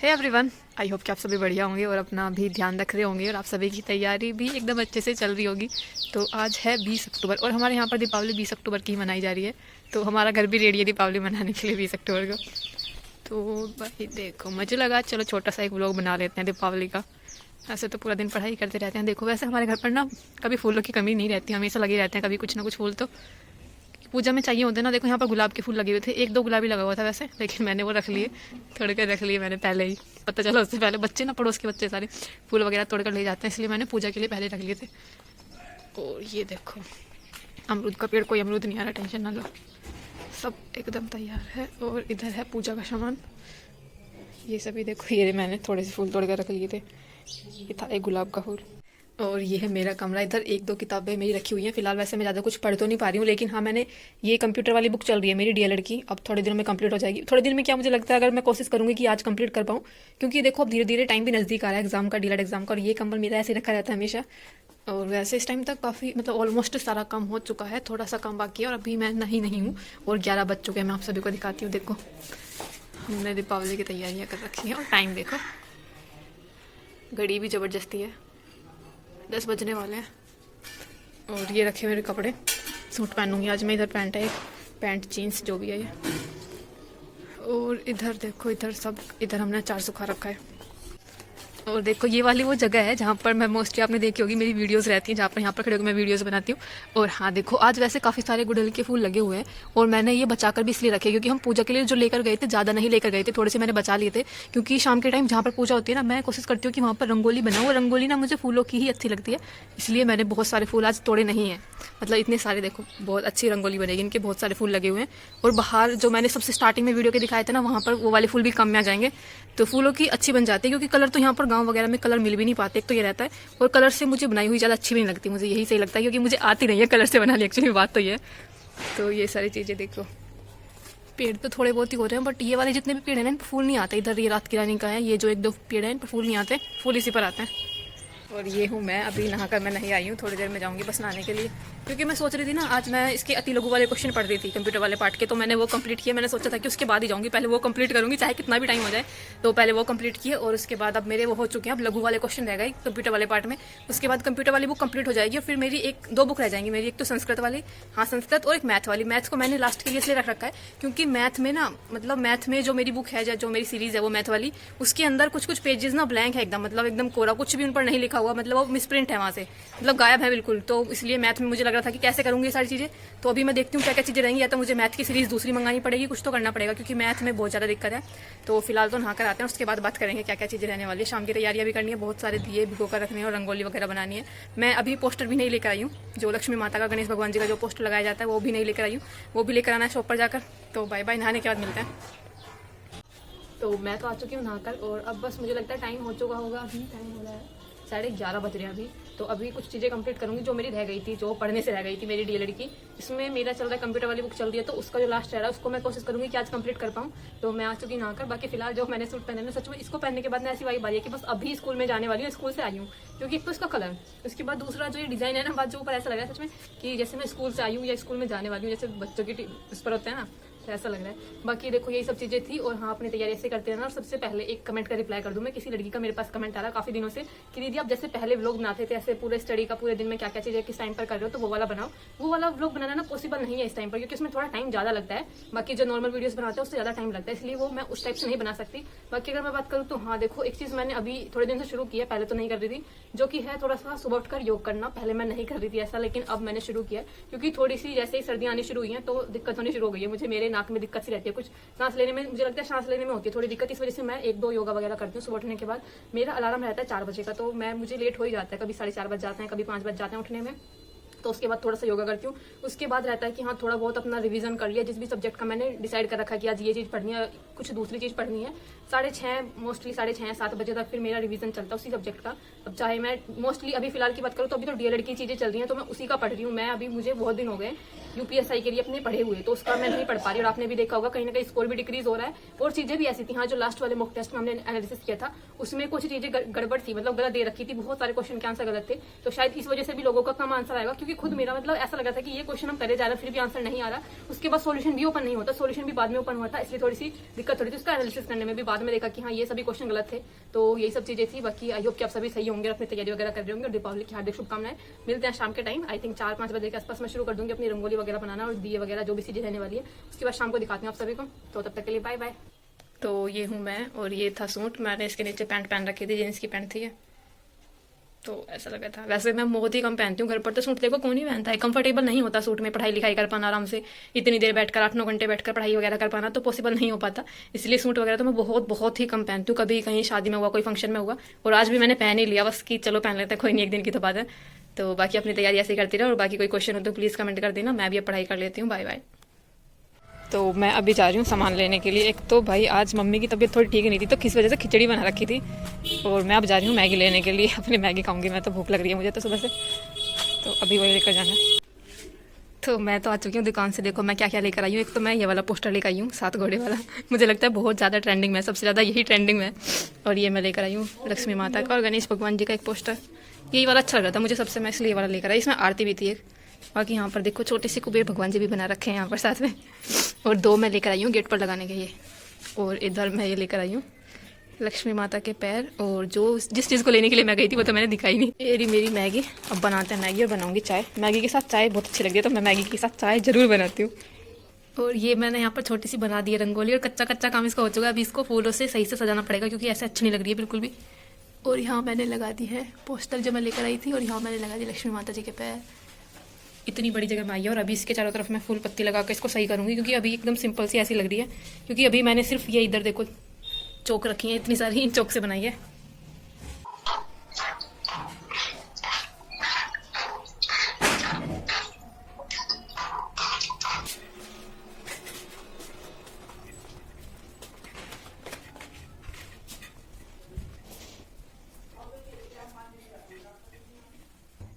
Hey everyone, I hope कि आप सभी बढ़िया होंगे और अपना भी ध्यान रख रहे होंगे और आप सभी की तैयारी भी एकदम अच्छे से चल रही होगी। तो आज है 20 अक्टूबर और हमारे यहाँ पर दीपावली 20 अक्टूबर की मनाई जा रही है। तो हमारा घर भी रेडी है दीपावली मनाने के लिए 20 अक्टूबर को। तो भाई देखो, मुझे लगा चलो छोटा सा एक व्लॉग बना लेते हैं दीपावली का। ऐसे तो पूरा दिन पढ़ाई करते रहते हैं। देखो वैसे हमारे घर पर ना कभी फूलों की कमी नहीं रहती, हमेशा लगे रहते हैं कभी कुछ ना कुछ फूल तो पूजा में चाहिए होते हैं ना। देखो यहाँ पर गुलाब के फूल लगे हुए थे, एक दो गुलाबी लगा हुआ था वैसे, लेकिन मैंने वो रख लिए, तोड़ कर रख लिए मैंने पहले ही। पता चला उससे पहले बच्चे ना, पड़ोस के बच्चे सारे फूल वगैरह तोड़ कर ले जाते हैं, इसलिए मैंने पूजा के लिए पहले रख लिए थे। और ये देखो अमरूद का पेड़, कोई अमरूद नहीं आ रहा, टेंशन ना लो, सब एकदम तैयार है। और इधर है पूजा का सामान, ये सभी देखो, ये मैंने थोड़े से फूल तोड़ कर रख लिए थे। ये था एक गुलाब का फूल। और ये है मेरा कमरा, इधर एक दो किताबें मेरी रखी हुई हैं फिलहाल। वैसे मैं ज़्यादा कुछ पढ़ तो नहीं पा रही हूँ, लेकिन हाँ मैंने ये कंप्यूटर वाली बुक चल रही है मेरी डीएलएड की, अब थोड़े दिनों में कंप्लीट हो जाएगी। थोड़े दिन में क्या, मुझे लगता है अगर मैं कोशिश करूँगी कि आज कंप्लीट कर पाऊँ, क्योंकि देखो अब धीरे धीरे टाइम भी नज़दीक आ रहा है एग्जाम का, डीएलएड एग्जाम का। और ये कमर मेरा ऐसे रखा रहता है हमेशा। और वैसे इस टाइम तक काफ़ी मतलब ऑलमोस्ट सारा काम हो चुका है, थोड़ा सा काम बाकी है और अभी मैं नहीं हूँ। और 11 बज चुके हैं, मैं आप सभी को दिखाती हूँ। देखो हमने दीपावली की तैयारियाँ कर रखी हैं और टाइम देखो, घड़ी भी ज़बरदस्ती है, 10 बजने वाले हैं। और ये रखे मेरे कपड़े, सूट पहनूंगी आज मैं। इधर पैंट है, पैंट जीन्स जो भी है ये। और इधर देखो, इधर सब, इधर हमने अचार सुखा रखा है। और देखो ये वाली वो जगह है जहाँ पर मैं मोस्टली आपने देखी होगी मेरी वीडियोस रहती हैं, जहाँ पर यहाँ पर खड़े होकर मैं वीडियोस बनाती हूँ। और हाँ देखो आज वैसे काफ़ी सारे गुड़हल के फूल लगे हुए हैं और मैंने ये बचाकर भी इसलिए रखे क्योंकि हम पूजा के लिए जो लेकर गए थे, ज़्यादा नहीं लेकर गए थे, थोड़े से मैंने बचा लिए थे। क्योंकि शाम के टाइम जहाँ पर पूजा होती है ना, मैं कोशिश करती हूँ कि वहाँ पर रंगोली बनाऊँ, और रंगोली ना मुझे फूलों की ही अच्छी लगती है, इसलिए मैंने बहुत सारे फूल आज तोड़े नहीं हैं। मतलब इतने सारे, देखो बहुत अच्छी रंगोली बनेगी, इनके बहुत सारे फूल लगे हुए हैं। और बाहर जो मैंने सबसे स्टार्टिंग में वीडियो के दिखाए थे ना, वहाँ पर वो वाले फूल भी कम में आ जाएंगे, तो फूलों की अच्छी बन जाती है। क्योंकि कलर तो यहाँ पर गाँव वगैरह में कलर मिल भी नहीं पाते, एक तो ये रहता है। और कलर से मुझे बनाई हुई ज़्यादा अच्छी भी नहीं लगती, मुझे यही सही लगता है, क्योंकि मुझे आती नहीं है कलर से बनानी, एक्चुअली बात तो ये है। तो ये सारी चीज़ें देखो, पेड़ तो थोड़े बहुत ही हो रहे हैं, बट ये वाले जितने भी पेड़ हैं ना इन पर फूल नहीं आते। इधर ये रात की रानी का है, ये जो एक दो पेड़ हैं इन पर फूल नहीं आते, फूल इसी पर आते हैं। और ये हूँ मैं, अभी नहाकर मैं नहीं आई हूँ, थोड़ी देर में जाऊँगी बस नहाने के लिए। क्योंकि मैं सोच रही थी ना, आज मैं इसके अति लघु वाले क्वेश्चन पढ़ रही थी कंप्यूटर वाले पार्ट के, तो मैंने वो कंप्लीट किया। मैंने सोचा था कि उसके बाद ही जाऊँगी, पहले वो कंप्लीट करूँगी चाहे कितना भी टाइम हो जाए। तो पहले वो कंप्लीट किए और उसके बाद अब मेरे वो हो चुके हैं, अब लघु वाले क्वेश्चन रह गए कंप्यूटर वाले पार्ट में। उसके बाद कंप्यूटर वाली बुक कंप्लीट हो जाएगी और फिर मेरी एक दो बुक रह जाएंगी मेरी, एक तो संस्कृत वाली, हाँ संस्कृत, और एक मैथ वाली। मैथ को मैंने लास्ट के लिए इसलिए रख रखा है क्योंकि मैथ में ना, मतलब मैथ में जो मेरी बुक है, जो मेरी सीरीज है वो मैथ वाली, उसके अंदर कुछ कुछ पेजेस ना ब्लैंक है एकदम, मतलब एकदम कोरा, कुछ भी उन पर नहीं लिखा हुआ, मतलब वो मिसप्रिंट है वहाँ से, मतलब गायब है बिल्कुल। तो इसलिए मैथ में मुझे लग रहा था कि कैसे करूँगी सारी चीज़ें। तो अभी मैं देखती हूँ क्या क्या चीज़ें रहेंगी, या तो मुझे मैथ की सीरीज दूसरी मंगानी पड़ेगी, कुछ तो करना पड़ेगा क्योंकि मैथ में बहुत ज़्यादा दिक्कत है। तो फिलहाल तो नहा कर आते हैं, उसके बाद बात करेंगे क्या क्या चीज़ें रहने वाली है। शाम की तैयारियाँ भी करनी है, बहुत सारे दिए भिगो कर रखने हैं और रंगोली वगैरह बनानी है। मैं अभी पोस्टर भी नहीं लेकर आई हूँ, जो लक्ष्मी माता का, गणेश भगवान जी का जो पोस्टर लगाया जाता है वो भी नहीं लेकर आई हूँ, वो भी लेकर आना है शॉप पर जाकर। तो बाय बाय, नहाने के बाद मिलते हैं। तो मैं तो आ चुकी हूँ नहाकर और अब बस मुझे लगता है टाइम हो चुका होगा, अभी टाइम हो रहा है 11:30 बज रहे हैं अभी। तो अभी कुछ चीज़ें कंप्लीट करूंगी जो मेरी रह गई थी, जो पढ़ने से रह गई थी मेरी डीएलएड की। इसमें मेरा चल रहा है कंप्यूटर वाली बुक चल रही है, तो उसका जो लास्ट रह रहा है उसको मैं कोशिश करूंगी कि आज कंप्लीट कर पाऊँ। तो मैं आ चुकी नहाकर। बाकी फिलहाल जो मैंने सूट पहने ना, सच में इसको पहनने के बाद ना ऐसी वाइब आ रही है कि बस अभी स्कूल में जाने वाली हूँ, स्कूल से आई हूँ। क्योंकि एक तो इसका कलर, उसके बाद दूसरा जो ये डिजाइन है ना, बात जो ऊपर ऐसा लग रहा है सच में कि जैसे मैं स्कूल से आई हूँ या स्कूल में जाने वाली हूँ, जैसे बच्चों की उस पर होता है ना, ऐसा लग रहा है। बाकी देखो यही सब चीज़ें थी। और हाँ, अपनी तैयारी ऐसे करते हैं ना। और सबसे पहले एक कमेंट का रिप्लाई कर दूं मैं, किसी लड़की का मेरे पास कमेंट आ रहा काफ़ी दिनों से कि दीदी आप जैसे पहले व्लॉग बनाते थे, ऐसे पूरे स्टडी का, पूरे दिन में क्या क्या चीज़ें किस टाइम पर कर रहे हो, तो वो वाला बनाओ। वो वाला व्लॉग बनाना ना पॉसिबल नहीं है इस टाइम पर, क्योंकि उसमें थोड़ा टाइम ज़्यादा लगता है। बाकी जो नॉर्मल वीडियोस बनाते हैं उससे ज़्यादा टाइम लगता है, इसलिए वो मैं उस टाइप से नहीं बना सकती। बाकी अगर मैं बात करूँ तो हाँ देखो, एक चीज़ मैंने अभी थोड़े दिन से शुरू किया, पहले तो नहीं कर रही थी, जो कि है थोड़ा सा सुबह उठकर योग करना। पहले मैं नहीं कर रही थी ऐसा, लेकिन अब मैंने शुरू किया क्योंकि थोड़ी सी जैसे ही सर्दियाँ आनी शुरू हुई हैं तो दिक्कत होनी शुरू हो गई है मुझे। मेरे नाक में दिक्कत सी रहती है, कुछ सांस लेने में, मुझे लगता है सांस लेने में होती है थोड़ी दिक्कत, इस वजह से मैं 1-2 योगा वगैरह करती हूँ सुबह उठने के बाद। मेरा अलार्म रहता है 4 बजे का, तो मुझे लेट हो ही जाता है, कभी 4:30 बज जाते हैं, कभी 5 बज जाते हैं उठने में। तो उसके बाद थोड़ा सा योगा करती हूँ। उसके बाद रहता है कि हाँ थोड़ा बहुत अपना रिवीजन कर लिया, जिस भी सब्जेक्ट का मैंने डिसाइड कर रखा कि आज ये चीज़ पढ़नी है, कुछ दूसरी चीज़ पढ़नी है। 6:30 मोस्टली 6:30-7 बजे तक फिर मेरा रिवीजन चलता है उसी सब्जेक्ट का। अब चाहे मैं मोस्टली अभी फिलहाल की बात करूँ तो अभी तो डीएलएड की चीज़ें चल रही हैं, तो मैं उसी का पढ़ रही हूँ। मैं अभी, मुझे बहुत दिन हो गए यूपीएसआई के लिए अपने पढ़े हुए, तो उसका मैं नहीं पढ़ पा रही। और आपने भी देखा होगा कहीं ना कहीं स्कोर भी डिक्रीज हो रहा है और चीज़ें भी ऐसी थी। हाँ, जो लास्ट वाले मॉक टेस्ट में हमने एनालिसिस किया था उसमें कुछ चीज़ें गड़बड़ थी, मतलब गलत दे रखी थी, बहुत सारे क्वेश्चन के आंसर गलत थे। तो शायद इस वजह से भी लोगों का कम आंसर आएगा, क्योंकि क्योंकि खुद मेरा मतलब ऐसा लगा था कि ये क्वेश्चन हम करे जा रहे हैं फिर भी आंसर नहीं आ रहा, उसके बाद सोल्यूशन भी ओपन नहीं होता, सोल्यूशन भी बाद में ओपन हुआ था, इसलिए थोड़ी सी दिक्कत हो रही थी उसका एनालिसिस करने में भी। बाद में देखा कि हाँ ये सभी क्वेश्चन गलत थे, तो यही सब चीजें थी। बाकी आई होप कि आप सभी सही होंगे, अपनी तैयारी वगैरह कर रहे होंगे, और दीपावली की हार्दिक शुभकामनाएं। मिलते हैं शाम के टाइम, आई थिंक 4-5 बजे के आसपास मैं शुरू कर दूंगी अपनी रंगोली वगैरह बनाना और दिए वगैरह जो भी चीजें रहने वाली है, उसके बाद शाम को दिखाती हूँ आप सभी को। तो तब तक के लिए बाय बाय। तो ये हूँ मैं, और ये था सूट, मैंने इसके नीचे पैंट पहन रखी थी, जीन्स की पैंट थी ये, तो ऐसा लगा था। वैसे मैं बहुत ही कम पहनती हूँ घर पर, तो सूट देखो कौन ही पहनता है, कंफर्टेबल नहीं होता सूट में पढ़ाई लिखाई कर पाना आराम से, इतनी देर बैठकर 8-9 घंटे बैठकर पढ़ाई वगैरह कर पाना तो पॉसिबल नहीं हो पाता, इसलिए सूट वगैरह तो मैं बहुत बहुत ही कम पहनती हूँ। कभी कहीं शादी में हुआ, कोई फंक्शन में हुआ, और आज भी मैंने पहन ही लिया बस कि चलो पहन लेते हैं, कोई नहीं, एक दिन की तो बात है। तो बाकी अपनी तैयारी ऐसे ही करती रहो, और बाकी कोई क्वेश्चन हो तो प्लीज़ कमेंट कर देना, मैं भी अब पढ़ाई कर लेती हूँ। Bye bye. तो मैं अभी जा रही हूँ सामान लेने के लिए। एक तो भाई आज मम्मी की तबीयत थोड़ी ठीक नहीं थी, तो किस वजह से खिचड़ी बना रखी थी, और मैं अब जा रही हूँ मैगी लेने के लिए। अपनी मैगी खाऊंगी मैं, तो भूख लग रही है मुझे तो सुबह से, तो अभी वही लेकर जाना। तो मैं तो आ चुकी हूँ दुकान से, देखो मैं क्या क्या लेकर आई हूँ। एक तो मैं ये वाला पोस्टर लेकर आई हूँ 7 घोड़े वाला, मुझे लगता है बहुत ज़्यादा ट्रेंडिंग में, सबसे ज़्यादा यही ट्रेंडिंग में। और ये मैं लेकर आई हूँ लक्ष्मी माता का और गणेश भगवान जी का एक पोस्टर, यही वाला अच्छा लग रहा था मुझे सबसे, मैं इसलिए ये वाला लेकर आई। इसमें आरती भी थी एक। बाकी यहाँ पर देखो छोटे से कुबेर भगवान जी भी बना रखे हैं यहाँ पर साथ में, और 2 मैं लेकर आई हूँ गेट पर लगाने के लिए। और इधर मैं ये लेकर आई हूँ लक्ष्मी माता के पैर, और जो जिस चीज़ को लेने के लिए मैं गई थी वो तो मैंने दिखाई नहीं। ये मेरी मैगी, अब बनाते हैं मैगी और बनाऊंगी चाय। मैगी के साथ चाय बहुत अच्छी लगती है, तो मैं मैगी के साथ चाय ज़रूर बनाती हूँ। और ये मैंने यहाँ पर छोटी सी बना दी है रंगोली, और कच्चा कच्चा काम इसका हो चुका है, अभी इसको फूलों से सही से सजाना पड़ेगा, क्योंकि ऐसे अच्छी नहीं लग रही है बिल्कुल भी। और यहाँ मैंने लगा दी है पोस्टर जो मैं लेकर आई थी, और यहाँ मैंने लगा दी लक्ष्मी माता जी के पैर। इतनी बड़ी जगह में आई है, और अभी इसके चारों तरफ मैं फूल पत्ती लगा कर इसको सही करूँगी, क्योंकि अभी एकदम सिंपल सी ऐसी लग रही है, क्योंकि अभी मैंने सिर्फ ये इधर देखो चौक रखी है, इतनी सारी चौक से बनाई है।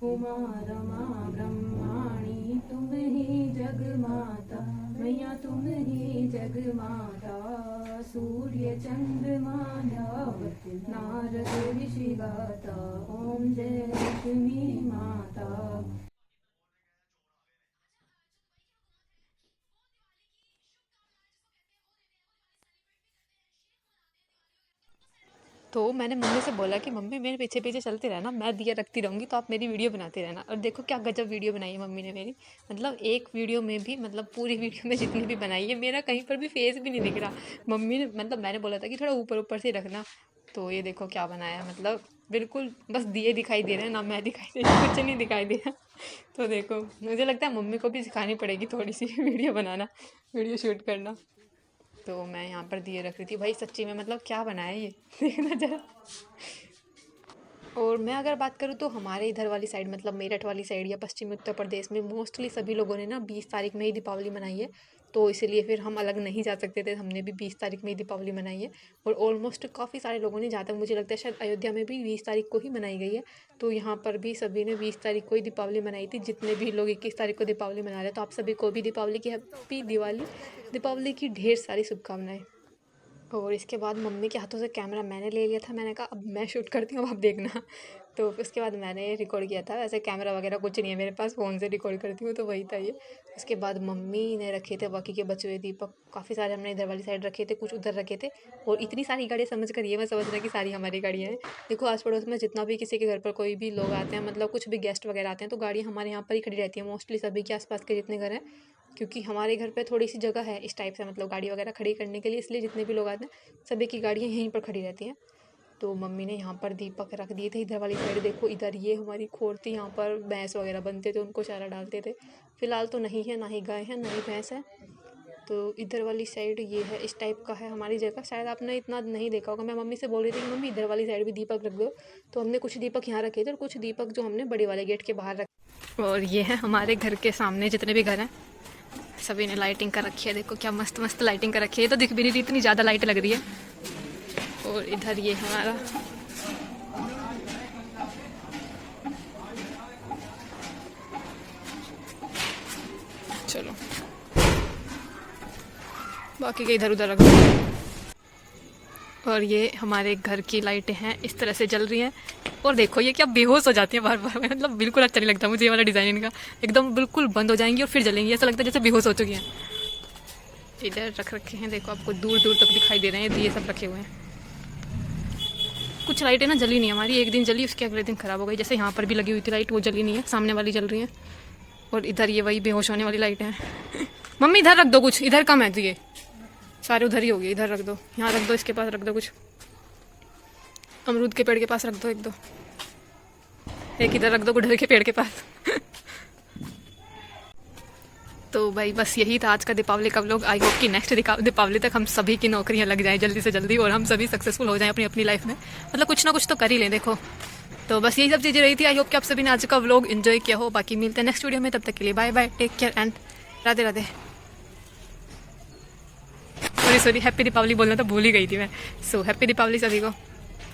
उमा रमा ब्रह्माणी तुम ही जगमाता, मैया तुम ही जगमाता। सूर्य चंद्रमा धावत नारद ऋषि गाता, ओम जय लक्ष्मी माता। तो मैंने मम्मी से बोला कि मम्मी मेरे पीछे पीछे चलते रहना, मैं दिया रखती रहूँगी तो आप मेरी वीडियो बनाते रहना। और देखो क्या गजब वीडियो बनाई है मम्मी ने मेरी, मतलब एक वीडियो में भी, मतलब पूरी वीडियो में जितनी भी बनाई है, मेरा कहीं पर भी फेस भी नहीं दिख रहा। मम्मी ने, मतलब मैंने बोला था कि थोड़ा ऊपर ऊपर से रखना, तो ये देखो क्या बनाया है, मतलब बिल्कुल बस दिए दिखाई दे रहे हैं ना, मैं दिखाई दे रही, कुछ नहीं दिखाई दे रहा। तो देखो मुझे लगता है मम्मी को भी सिखानी पड़ेगी थोड़ी सी वीडियो बनाना, वीडियो शूट करना। तो मैं यहाँ पर दिए रख रही थी भाई, सच्ची में मतलब क्या बनाया ये देखना जरा। और मैं अगर बात करूँ तो हमारे इधर वाली साइड, मतलब मेरठ वाली साइड या पश्चिमी उत्तर प्रदेश में मोस्टली सभी लोगों ने ना 20 तारीख में ही दीपावली मनाई है, तो इसीलिए फिर हम अलग नहीं जा सकते थे, हमने भी 20 तारीख में ही दीपावली मनाई है। और ऑलमोस्ट काफ़ी सारे लोगों ने, जहाँ तक मुझे लगता है शायद अयोध्या में भी 20 तारीख को ही मनाई गई है, तो यहाँ पर भी सभी ने 20 तारीख को ही दीपावली मनाई थी। जितने भी लोग 21 तारीख को दीपावली मना रहे हैं, तो आप सभी को भी दीपावली की हैप्पी दिवाली, दीपावली की ढेर सारी शुभकामनाएं। और इसके बाद मम्मी के हाथों से कैमरा मैंने ले लिया था, मैंने कहा अब मैं शूट करती हूँ अब आप देखना। तो उसके बाद मैंने रिकॉर्ड किया था, वैसे कैमरा वगैरह कुछ नहीं है मेरे पास, फ़ोन से रिकॉर्ड करती हूँ, तो वही था ये। उसके बाद मम्मी ने रखे थे बाकी के बचे हुए दीपक, काफ़ी सारे हमने इधर वाली साइड रखे थे, कुछ उधर रखे थे। और इतनी सारी गाड़ियाँ समझ कर ये मैं समझ रहा कि सारी हमारी गाड़ियाँ हैं। देखो आस पड़ोस में जितना भी किसी के घर पर कोई भी लोग आते हैं, मतलब कुछ भी गेस्ट वगैरह आते हैं, तो गाड़ियाँ हमारे यहाँ पर ही खड़ी रहती है मोस्टली, सभी के आसपास के जितने घर हैं, क्योंकि हमारे घर पे थोड़ी सी जगह है इस टाइप से, मतलब गाड़ी वगैरह खड़ी करने के लिए, इसलिए जितने भी लोग आते हैं सभी की गाड़ियाँ यहीं पर खड़ी रहती हैं। तो मम्मी ने यहाँ पर दीपक रख दिए थे इधर वाली साइड, देखो इधर ये हमारी खोर थी, यहाँ पर भैंस वगैरह बनते थे, उनको चारा डालते थे। फ़िलहाल तो नहीं है, ना ही गाय है ना ही भैंस है। तो इधर वाली साइड ये है, इस टाइप का है हमारी जगह, शायद आपने इतना नहीं देखा होगा। मैं मम्मी से बोल रही थी कि मम्मी इधर वाली साइड भी दीपक रख दो, तो हमने कुछ दीपक यहाँ रखे थे और कुछ दीपक जो हमने बड़े वाले गेट के बाहर रखे। और ये है हमारे घर के सामने जितने भी घर हैं, सभी ने लाइटिंग कर रखी है, देखो क्या मस्त मस्त लाइटिंग कर रखी है, तो दिख भी नहीं रही, इतनी ज़्यादा लाइट लग रही है। और इधर ये हमारा चलो बाकी के इधर उधर रख दो। और ये हमारे घर की लाइटें हैं, इस तरह से जल रही हैं। और देखो ये क्या बेहोश हो जाती हैं बार बार, मतलब बिल्कुल अच्छा नहीं लगता मुझे ये वाला डिज़ाइन इनका। एकदम बिल्कुल बंद हो जाएंगी और फिर जलेंगी, ऐसा लगता है जैसे बेहोश हो चुकी हैं। इधर रख रखे हैं, देखो आपको दूर दूर तक दिखाई दे रहे हैं, दिए सब रखे हुए हैं। कुछ लाइटें ना जली नहीं हमारी, एक दिन जली उसके अगले दिन ख़राब हो गई। जैसे यहाँ पर भी लगी हुई थी लाइट, वो जली नहीं है, सामने वाली जल रही है। और इधर ये वही बेहोश होने वाली लाइटें हैं। मम्मी इधर रख दो कुछ, इधर कम है तो ये सारे उधर ही हो गए, इधर रख दो, यहाँ रख दो, इसके पास रख दो कुछ, अमरूद के पेड़ के पास रख दो एक दो, एक इधर रख दो गुड़हल के पेड़ के पास। तो भाई बस यही था आज का दीपावली का व्लॉग। आई होप कि नेक्स्ट दीपावली तक हम सभी की नौकरियां लग जाएं जल्दी से जल्दी, और हम सभी सक्सेसफुल हो जाएं अपनी अपनी लाइफ में, मतलब कुछ ना कुछ तो कर ही लें। देखो तो बस यही सब चीज़ें रही थी। आई होप कि आप सभी ने आज का व्लॉग एंजॉय किया हो। बाकी मिलते हैं नेक्स्ट वीडियो में, तब तक के लिए bye bye, take care and Radhe Radhe. Sorry happy Deepavali बोलना तो भूल ही गई थी मैं। सो हैप्पी दीपावली सभी को।